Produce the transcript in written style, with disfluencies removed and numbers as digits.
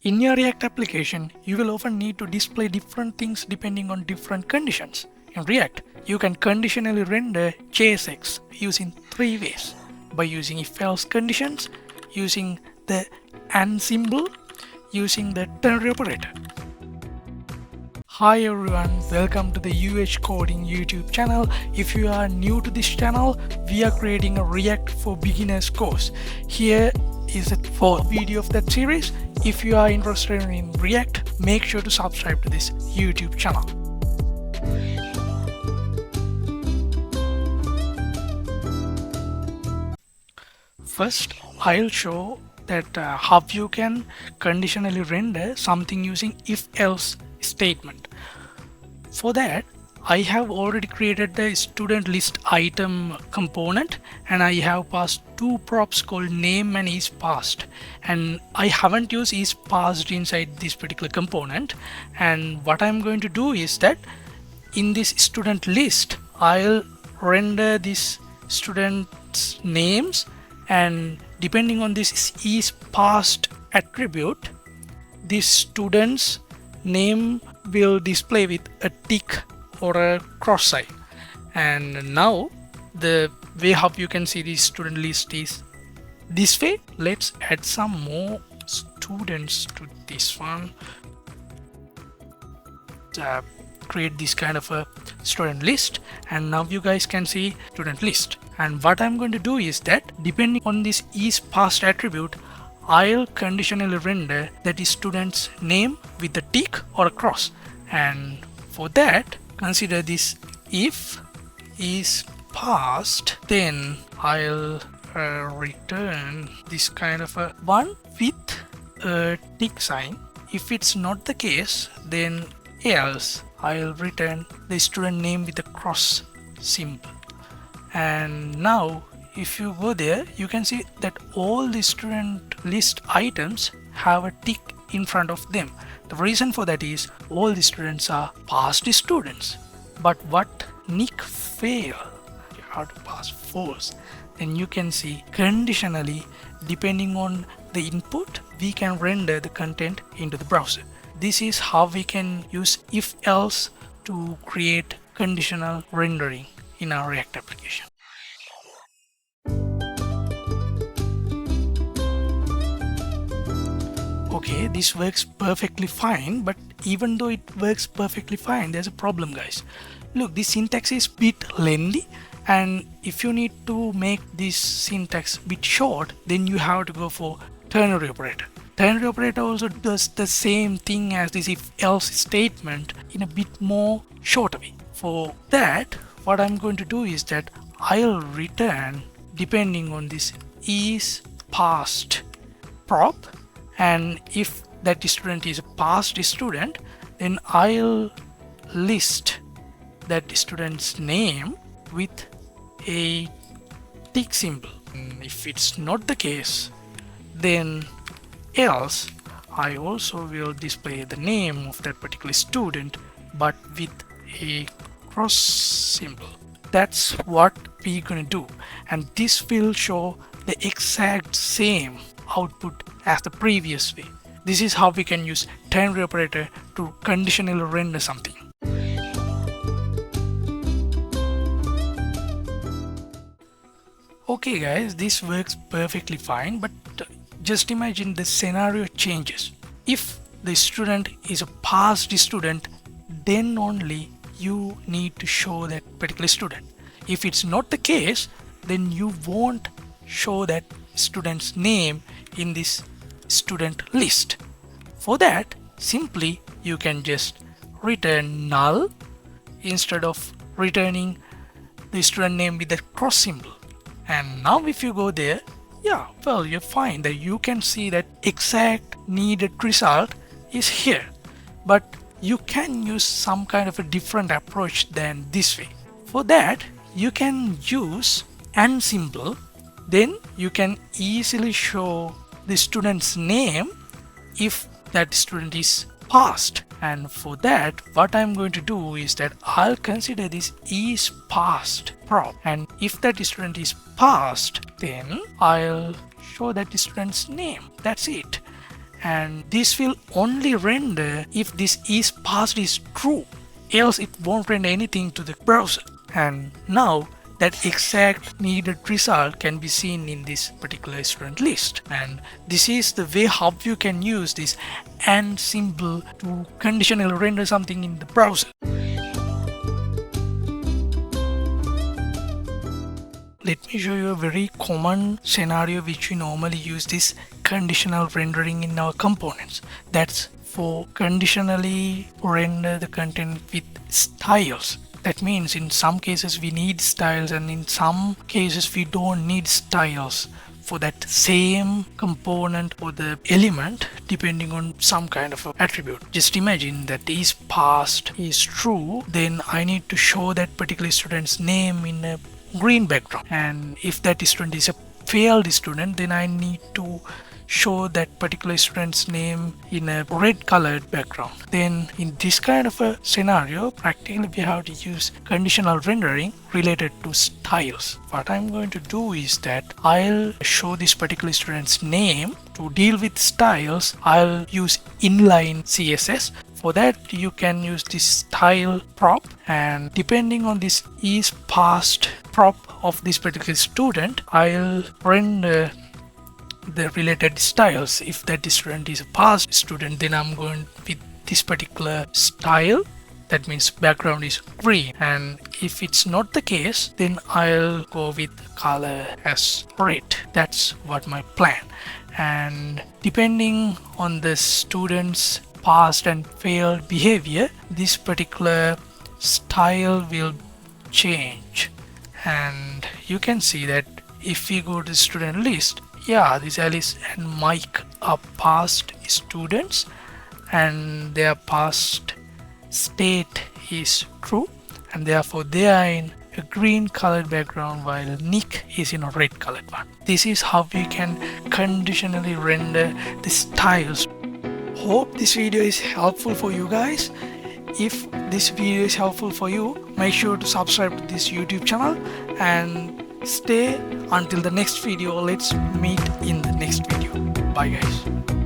In your React application, you will often need to display different things depending on different conditions. In React, you can conditionally render JSX using three ways: by using if-else conditions, using the AND symbol, using the ternary operator. Hi everyone, welcome to the UH Coding YouTube channel. If you are new to this channel, we are creating a React for Beginners course. Here is the fourth video of that series. If you are interested in React, make sure to subscribe to this YouTube channel. First, I'll show that how you can conditionally render something using if-else statement. For that, I have already created the student list item component, and I have passed two props called name and isPassed, and I haven't used isPassed inside this particular component. And what I'm going to do is that in this student list, I'll render this student's names, and depending on this isPassed attribute, this student's name will display with a tick or a cross sign. And now the way how you can see the student list is this way. Let's add some more students to this one. Create this kind of a student list, and now you guys can see student list. And what I'm going to do is that depending on this isPassed attribute, I'll conditionally render that is student's name with a tick or a cross. And for that, consider this if is passed, then I'll return this kind of a one with a tick sign. If it's not the case, then else I'll return the student name with a cross symbol. And now if you go there, you can see that all the student list items have a tick in front of them. The reason for that is all the students are passed students. But what Nick fail, you have to pass false. Then you can see conditionally, depending on the input, we can render the content into the browser. This is how we can use if-else to create conditional rendering in our React application. Okay, this works perfectly fine, but even though it works perfectly fine, there's a problem, guys. Look, this syntax is bit lengthy, and if you need to make this syntax bit short, then you have to go for ternary operator. Ternary operator also does the same thing as this if-else statement in a bit more shorter way. For that, what I'm going to do is that I'll return depending on this isPassed prop, and if that student is a passed student, then I'll list that student's name with a tick symbol. And if it's not the case, then else I also will display the name of that particular student but with a cross symbol. That's what we're gonna do, and this will show the exact same output as the previous way. This is how we can use ternary operator to conditionally render something. Okay guys, this works perfectly fine, but just imagine the scenario changes. If the student is a passed student, then only you need to show that particular student. If it's not the case, then you won't show that student's name in this student list. For that, simply you can just return null instead of returning the student name with the cross symbol. And now if you go there, yeah, well, you're fine that you can see that exact needed result is here. But you can use some kind of a different approach than this way. For that, you can use AND symbol. Then you can easily show the student's name if that student is passed. And for that, what I'm going to do is that I'll consider this isPassed prop, and if that student is passed, then I'll show that student's name. That's it. and this will only render if this is passed is true, else it won't render anything to the browser. And now that exact needed result can be seen in this particular student list, and this is the way how you can use this AND symbol to conditionally render something in the browser. Let me show you a very common scenario which we normally use this conditional rendering in our components. That's for conditionally render the content with styles. That means in some cases we need styles, and in some cases we don't need styles for that same component or the element, depending on some kind of attribute. Just imagine that is passed is true, then I need to show that particular student's name in a green background, and if that student is a failed student, then I need to show that particular student's name in a red colored background. Then in this kind of a scenario, practically we have to use conditional rendering related to styles. What I'm going to do is that I'll show this particular student's name. To deal with styles, I'll use inline CSS. For that you can use this style prop, and depending on this is passed prop of this particular student, I'll render the related styles. If that student is a passed student, then I'm going with this particular style, that means background is green, and if it's not the case, then I'll go with color as red. That's what my plan. And depending on the student's past and failed behavior, this particular style will change. And you can see that if we go to student list, yeah, this Alice and Mike are past students and their past state is true, and therefore they are in a green colored background while Nick is in a red colored one. This is how we can conditionally render the styles. Hope this video is helpful for you guys. If this video is helpful for you, make sure to subscribe to this YouTube channel and stay until the next video. Let's meet in the next video. Bye guys.